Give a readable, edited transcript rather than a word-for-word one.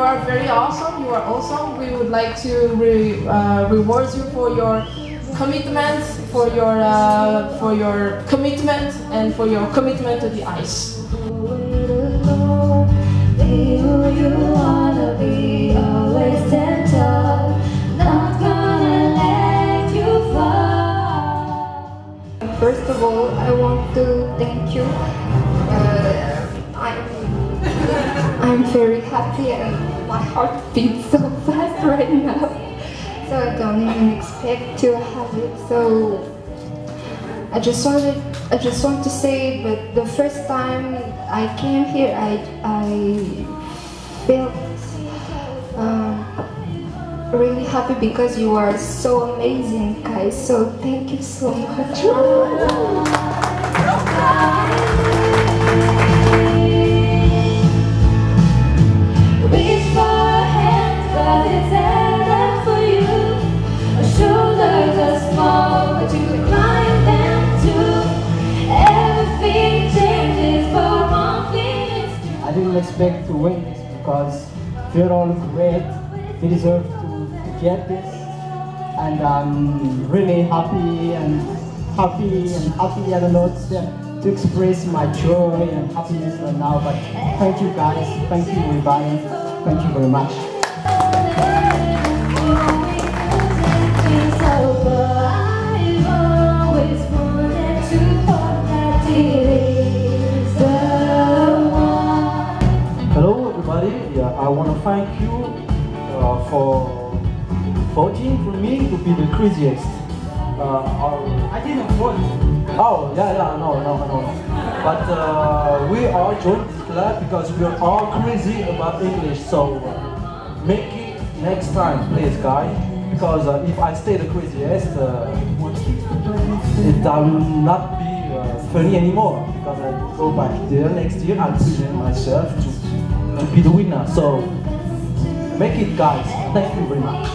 are very awesome. You are awesome. We would like to reward you for your commitment, for your commitment, and for your commitment to the ice. Be who you wanna be, always stand tall, not gonna let you fall. First of all, I want to thank you. I'm very happy and my heart beats so fast right now. So I don't even expect to have it. So I just want to say, but the first time I came here, I felt really happy because you are so amazing, guys. So thank you so much. I didn't expect to win this because they're all great. They deserve to get this, and I'm really happy. I don't know to express my joy and happiness right now. But thank you guys, thank you everybody, thank you very much. I want to thank you for voting for me to be the craziest. I didn't vote. Oh, no. But we all joined this club because we are all crazy about English. So make it next time, please, guys. Because if I stay the craziest, it will not be funny anymore. Because I go back there next year and present myself to be the winner. So make it, guys. Thank you very much.